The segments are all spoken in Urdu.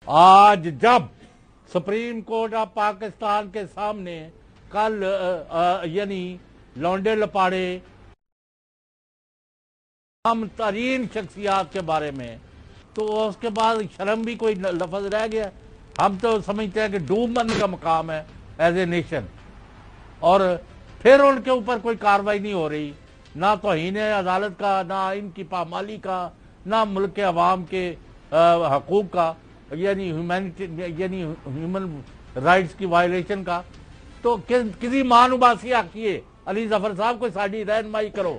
آج جب سپریم کورٹ آف پاکستان کے سامنے کل یعنی لونڈے لپاڑے عام ترین شخصیات کے بارے میں، تو اس کے بعد شرم بھی کوئی لفظ رہ گیا؟ ہم تو سمجھتے ہیں کہ ڈوب مرنے کا مقام ہے ایز اے نیشن، اور پھر ان کے اوپر کوئی کاروائی نہیں ہو رہی، نہ توہین عدالت کا، نہ ان کی پامالی کا، نہ ملک کے عوام کے حقوق کا، یعنی ہیومن رائٹس کی وائلیشن کا۔ تو کسی مانوباسی آکیے علی ظفر صاحب کو ساری رہنمائی کرو۔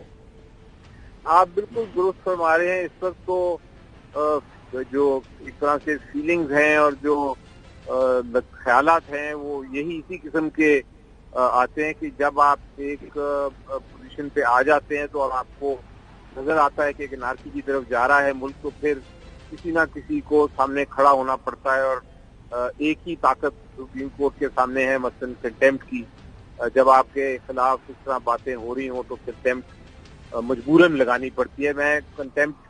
آپ بالکل درست فرما رہے ہیں۔ اس وقت تو جو اس طرح سے فیلنگز ہیں اور جو خیالات ہیں وہ یہی اسی قسم کے آتے ہیں کہ جب آپ ایک پوزیشن پہ آ جاتے ہیں تو اب آپ کو نظر آتا ہے کہ ایک انارکی کی طرف جا رہا ہے ملک، تو پھر کسی نہ کسی کو سامنے کھڑا ہونا پڑتا ہے، اور ایک ہی طاقت سپریم کورٹ کے سامنے ہے، مثلا کنٹیمپٹ کی۔ جب آپ کے خلاف اس طرح باتیں ہو رہی ہوں تو کنٹیمپٹ مجبوراً لگانی پڑتی ہے۔ میں کنٹیمپٹ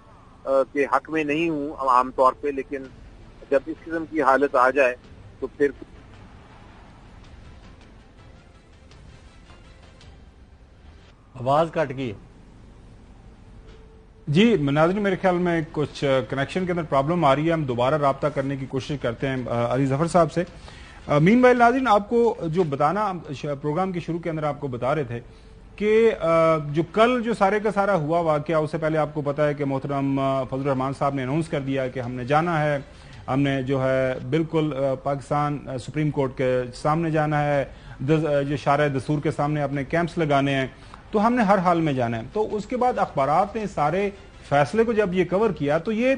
کے حق میں نہیں ہوں عام طور پہ، لیکن جب اس قسم کی حالت آ جائے تو پھر آواز کٹ گئی۔ جی ناظرین، میرے خیال میں کچھ کنیکشن کے اندر پرابلم آ رہی ہے، ہم دوبارہ رابطہ کرنے کی کوشش کرتے ہیں علی ظفر صاحب سے۔ مین بھائی ناظرین، آپ کو جو بتانا پروگرام کے شروع کے اندر آپ کو بتا رہے تھے کہ جو کل جو سارے کا سارا ہوا واقعہ، اس سے پہلے آپ کو پتا ہے کہ محترم فضل الرحمان صاحب نے اناؤنس کر دیا کہ ہم نے جانا ہے، ہم نے جو ہے بالکل پاکستان سپریم کورٹ کے سامنے جانا ہے، جو شارع دستور کے سامنے اپنے کیمپس لگانے ہیں، تو ہم نے ہر حال میں جانا ہے۔ تو اس کے بعد اخبارات نے سارے فیصلے کو جب یہ کور کیا تو یہ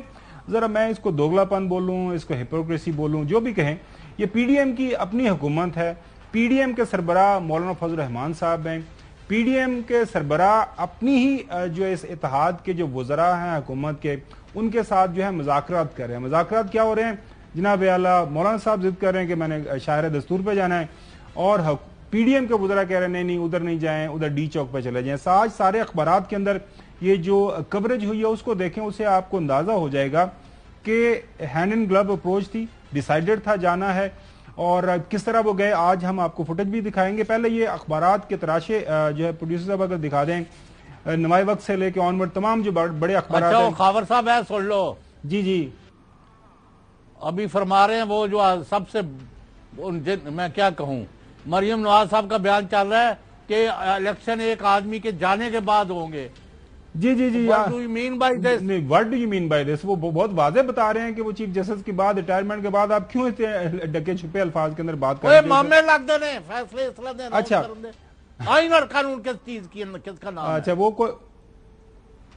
ذرا میں اس کو دوگلا پن بولوں، اس کو ہپوکریسی بولوں، جو بھی کہیں، یہ پی ڈی ایم کی اپنی حکومت ہے، پی ڈی ایم کے سربراہ مولانا فضل الرحمان صاحب ہیں، پی ڈی ایم کے سربراہ اپنی ہی جو اس اتحاد کے جو وزراء ہیں حکومت کے، ان کے ساتھ جو ہے مذاکرات کر رہے ہیں۔ مذاکرات کیا ہو رہے ہیں؟ جناب اعلیٰ مولانا صاحب ضد کر رہے ہیں کہ میں نے شاعر دستور پہ جانا ہے، اور پی ڈی ایم کے وزراء کہہ رہے ہیں نہیں ادھر نہیں جائیں، ادھر ڈی چوک پہ چلے جائیں۔ آج سارے اخبارات کے اندر یہ جو کوریج ہوئی ہے اس کو دیکھیں، اسے آپ کو اندازہ ہو جائے گا کہ ہینڈ ان گلو اپروچ تھی، ڈیسائیڈڈ تھا جانا ہے، اور کس طرح وہ گئے آج ہم آپ کو فوٹیج بھی دکھائیں گے۔ پہلے یہ اخبارات کے تراشے جو ہے پروڈیوسر صاحب اگر دکھا دیں، نمائے وقت سے لے کے آنورڈ تمام جو بڑے اخبارات ہیں۔ خاور صاحب ہے، سن لو۔ جی جی، ابھی فرما رہے ہیں وہ جو سب سے میں کیا کہوں، مریم نواز صاحب کا بیان چل رہا ہے کہ الیکشن ایک آدمی کے جانے کے بعد ہوں گے۔ جی جی جی، What do you mean by this؟ What do you mean by this؟ وہ بہت واضح بتا رہے ہیں کہ وہ چیف جسٹس کے بعد ریٹائرمنٹ کے بعد آپ کیوں اتنے ڈکے چھپے الفاظ کے اندر بات کر رہے ہیں؟ مامے لگ دے فیصلے اسلام دے، اچھا آئین اور قانون کس چیز کی، کس کا نام ہے؟ اچھا وہ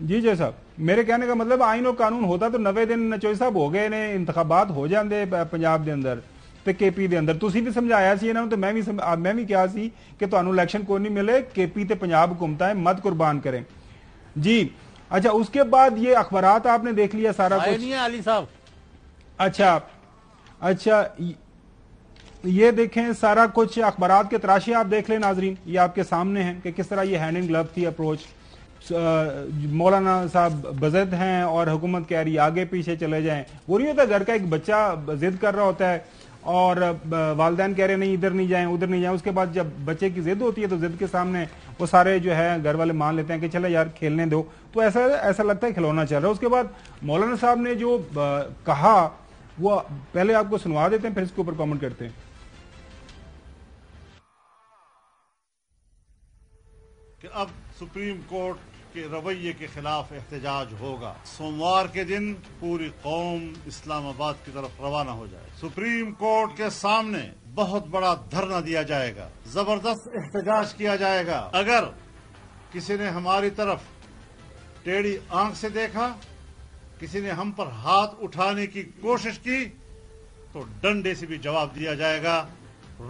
جی جی صاحب، میرے کہنے کا مطلب آئین اور قانون ہوتا تو 90 دن چوئی صاحب ہو گئے نے، انتخابات ہو جاندے پنجاب دے اندر تے کے پی دے اندر۔ تسی بھی سمجھایا سی نا، تو میں بھی کیا سی کہ تانوں الیکشن کوئی نہیں ملے، کے پی تے پنجاب حکومتیں مت قربان کریں۔ جی اچھا، اس کے بعد یہ اخبارات آپ نے دیکھ لیا سارا کچھ؟ نہیں ہے علی صاحب۔ اچھا یہ دیکھیں سارا کچھ اخبارات کے تراشے آپ دیکھ لیں ناظرین، یہ آپ کے سامنے ہیں کہ کس طرح یہ ہینڈ ان گلو تھی اپروچ۔ مولانا صاحب بضد ہیں اور حکومت کہہ رہی آگے پیچھے چلے جائیں۔ وہ نہیں ہوتا گھر کا ایک بچہ ضد کر رہا ہوتا ہے اور والدین کہہ رہے نہیں ادھر نہیں جائیں ادھر نہیں جائیں، اس کے بعد جب بچے کی ضد ہوتی ہے تو ضد کے سامنے وہ سارے جو ہے گھر والے مان لیتے ہیں کہ چلے یار کھیلنے دو، تو ایسا لگتا ہے کھلونا چل رہا ہے۔ اس کے بعد مولانا صاحب نے جو کہا وہ پہلے آپ کو سنوا دیتے ہیں، پھر اس کے اوپر کامنٹ کرتے ہیں۔ کہ اب سپریم کورٹ کے رویے کے خلاف احتجاج ہوگا۔ سوموار کے دن پوری قوم اسلام آباد کی طرف روانہ ہو جائے، سپریم کورٹ کے سامنے بہت بڑا دھرنا دیا جائے گا، زبردست احتجاج کیا جائے گا۔ اگر کسی نے ہماری طرف ٹیڑھی آنکھ سے دیکھا، کسی نے ہم پر ہاتھ اٹھانے کی کوشش کی، تو ڈنڈے سے بھی جواب دیا جائے گا،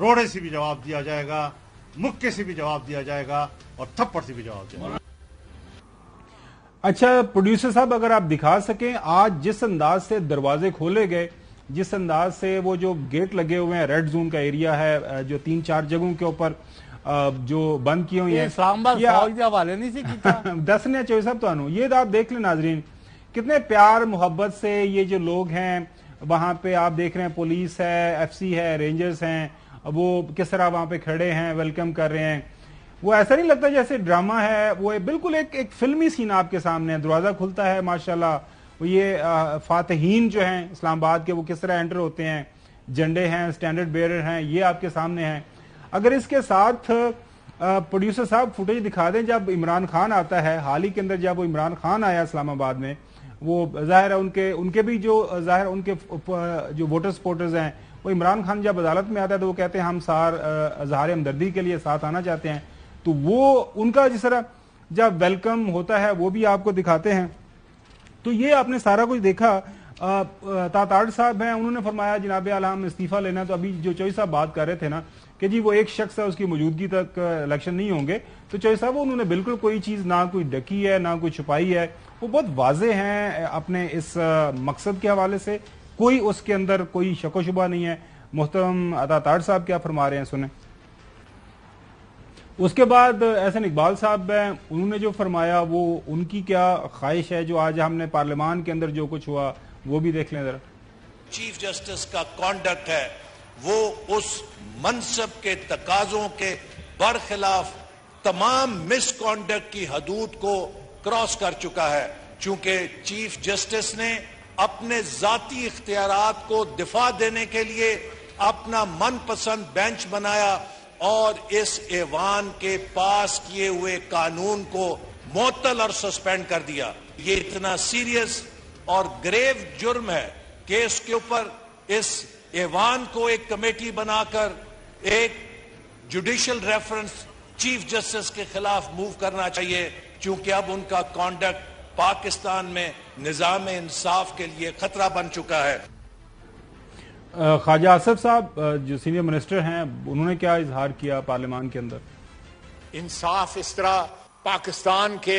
روڑے سے بھی جواب دیا جائے گا، مکے سے بھی جواب دیا جائے گا، اور تھپڑ سے بھی جواب دیا جائے گا۔ اچھا پروڈیوسر صاحب، اگر آپ دکھا سکیں آج جس انداز سے دروازے کھولے گئے، جس انداز سے وہ جو گیٹ لگے ہوئے ہیں، ریڈ زون کا ایریا ہے جو 3-4 جگہوں کے اوپر جو بند کی ہوئی ہیں، اسلام آباد فوج دے حوالے نہیں سی کیتا دسنے چوئی صاحب تانوں یہ آپ دیکھ لیں ناظرین، کتنے پیار محبت سے یہ جو لوگ ہیں وہاں پہ آپ دیکھ رہے ہیں پولیس ہے, ایف سی ہے, رینجرز ہیں, وہ کس طرح وہاں پہ کھڑے ہیں, ویلکم کر رہے ہیں. وہ ایسا نہیں لگتا جیسے ڈرامہ ہے, وہ بالکل ایک فلمی سین آپ کے سامنے ہے. دروازہ کھلتا ہے ماشاءاللہ, وہ یہ فاتحین جو ہیں اسلام آباد کے وہ کس طرح انٹر ہوتے ہیں, جھنڈے ہیں, اسٹینڈرڈ بیئرر ہیں, یہ آپ کے سامنے ہیں. اگر اس کے ساتھ پروڈیوسر صاحب فوٹیج دکھا دیں جب عمران خان آتا ہے, حال ہی کے اندر جب وہ عمران خان آیا اسلام آباد میں, وہ ظاہر ہے ان کے بھی جو ظاہر ان کے جو ووٹر سپورٹرز ہیں, وہ عمران خان جب عدالت میں آتا ہے تو وہ کہتے ہیں ہم اظہار ہمدردی کے لیے ساتھ آنا چاہتے ہیں. تو وہ ان کا جس طرح جب ویلکم ہوتا ہے وہ بھی آپ کو دکھاتے ہیں. تو یہ آپ نے سارا کچھ دیکھا. تاطاڑ صاحب ہیں, انہوں نے فرمایا جناب اعلیٰ ہم استعفیٰ لینا. تو ابھی جو چوئی صاحب بات کر رہے تھے نا کہ جی وہ ایک شخص ہے اس کی موجودگی تک الیکشن نہیں ہوں گے, تو چوئی صاحب انہوں نے بالکل کوئی چیز نہ کوئی ڈکی ہے نہ کوئی چھپائی ہے, وہ بہت واضح ہیں اپنے اس مقصد کے حوالے سے, کوئی اس کے اندر کوئی شک و شبہ نہیں ہے. محترم تاطاڑ صاحب کیا فرما رہے ہیں سنیں. اس کے بعد احسن اقبال صاحب ہیں, انہوں نے جو فرمایا وہ ان کی کیا خواہش ہے, جو آج ہم نے پارلیمان کے اندر جو کچھ ہوا وہ بھی دیکھ لیں ذرا. چیف جسٹس کا کانڈکٹ ہے وہ اس منصب کے تقاضوں کے برخلاف تمام مس کانڈکٹ کی حدود کو کراس کر چکا ہے. چونکہ چیف جسٹس نے اپنے ذاتی اختیارات کو دفاع دینے کے لیے اپنا من پسند بینچ بنایا اور اس ایوان کے پاس کیے ہوئے قانون کو معطل اور سسپینڈ کر دیا. یہ اتنا سیریس اور گریو جرم ہے کہ اس کے اوپر اس ایوان کو ایک کمیٹی بنا کر ایک جوڈیشل ریفرنس چیف جسٹس کے خلاف موو کرنا چاہیے, چونکہ اب ان کا کانڈکٹ پاکستان میں نظام انصاف کے لیے خطرہ بن چکا ہے. خواجہ آصف صاحب جو سینئر منسٹر ہیں, انہوں نے کیا اظہار کیا پارلیمان کے اندر. انصاف اس طرح پاکستان کے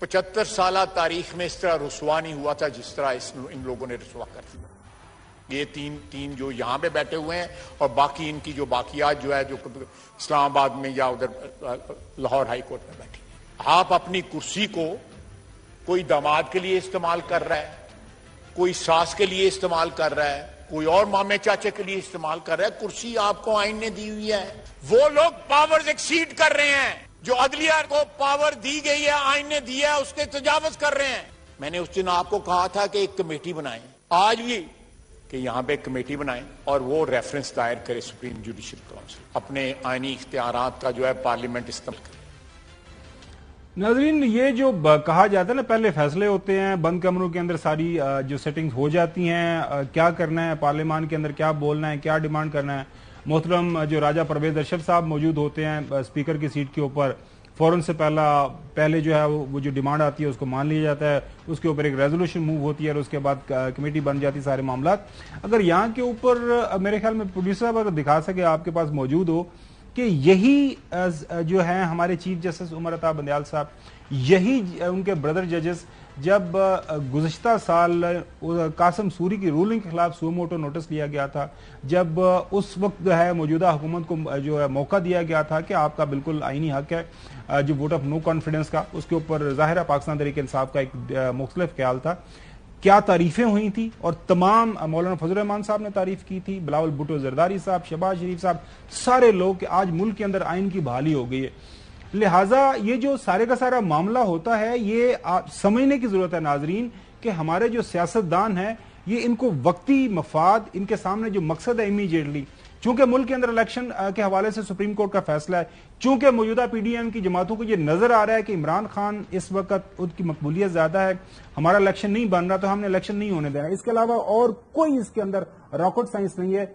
75 سالہ تاریخ میں اس طرح رسوا نہیں ہوا تھا جس طرح ان لوگوں نے رسوا کر دیا. یہ تین جو یہاں پہ بیٹھے ہوئے ہیں اور باقی ان کی جو باقیات جو ہے جو اسلام آباد میں یا ادھر لاہور ہائی کورٹ میں بیٹھی. آپ اپنی کرسی کو کوئی داماد کے لیے استعمال کر رہا ہے, کوئی ساس کے لیے استعمال کر رہا ہے, کوئی اور مامے چاچے کے لیے استعمال کر رہا ہے. کرسی آپ کو آئین نے دی ہوئی ہے. وہ لوگ پاورز ایکسیڈ کر رہے ہیں, جو عدلیہ کو پاور دی گئی ہے آئین نے دیا ہے اس کے تجاوز کر رہے ہیں. میں نے اس دن آپ کو کہا تھا کہ ایک کمیٹی بنائیں, آج بھی کہ یہاں پہ ایک کمیٹی بنائیں اور وہ ریفرنس دائر کرے سپریم جوڈیشل کونسل, اپنے آئینی اختیارات کا جو ہے پارلیمنٹ استعمال کرے. ناظرین, یہ جو کہا جاتا ہے نا پہلے فیصلے ہوتے ہیں بند کمروں کے اندر, ساری جو سیٹنگز ہو جاتی ہیں, کیا کرنا ہے پارلیمان کے اندر, کیا بولنا ہے, کیا ڈیمانڈ کرنا ہے. محترم جو راجہ پرویز ارشد صاحب موجود ہوتے ہیں اسپیکر کی سیٹ کے اوپر, فوراً سے پہلے جو ہے وہ جو ڈیمانڈ آتی ہے اس کو مان لیا جاتا ہے, اس کے اوپر ایک ریزولوشن موو ہوتی ہے اور اس کے بعد کمیٹی بن جاتی ہے سارے معاملات. اگر یہاں کے اوپر میرے خیال میں پروڈیوسر صاحب اگر دکھا سکے آپ کے پاس موجود ہو کہ یہی جو ہیں ہمارے چیف جسٹس عمر عطا بندیال صاحب, یہی ان کے بردر ججز جب گزشتہ سال قاسم سوری کی رولنگ کے خلاف سو موٹو نوٹس لیا گیا تھا, جب اس وقت جو ہے موجودہ حکومت کو جو ہے موقع دیا گیا تھا کہ آپ کا بالکل آئینی حق ہے جو ووٹ آف نو کانفیڈنس کا, اس کے اوپر ظاہرہ پاکستان تحریک انصاف کا ایک مختلف خیال تھا, کیا تعریفیں ہوئی تھی اور تمام مولانا فضل الرحمان صاحب نے تعریف کی تھی, بلاول بھٹو زرداری صاحب, شہباز شریف صاحب, سارے لوگ کہ آج ملک کے اندر آئین کی بحالی ہو گئی ہے. لہٰذا یہ جو سارے کا سارا معاملہ ہوتا ہے یہ سمجھنے کی ضرورت ہے ناظرین کہ ہمارے جو سیاستدان ہیں یہ ان کو وقتی مفاد, ان کے سامنے جو مقصد ہے امیجیٹلی, چونکہ ملک کے اندر الیکشن کے حوالے سے سپریم کورٹ کا فیصلہ ہے, چونکہ موجودہ پی ڈی ایم کی جماعتوں کو یہ نظر آ رہا ہے کہ عمران خان اس وقت ان کی مقبولیت زیادہ ہے, ہمارا الیکشن نہیں بن رہا تو ہم نے الیکشن نہیں ہونے دینا. اس کے علاوہ اور کوئی اس کے اندر راکٹ سائنس نہیں ہے.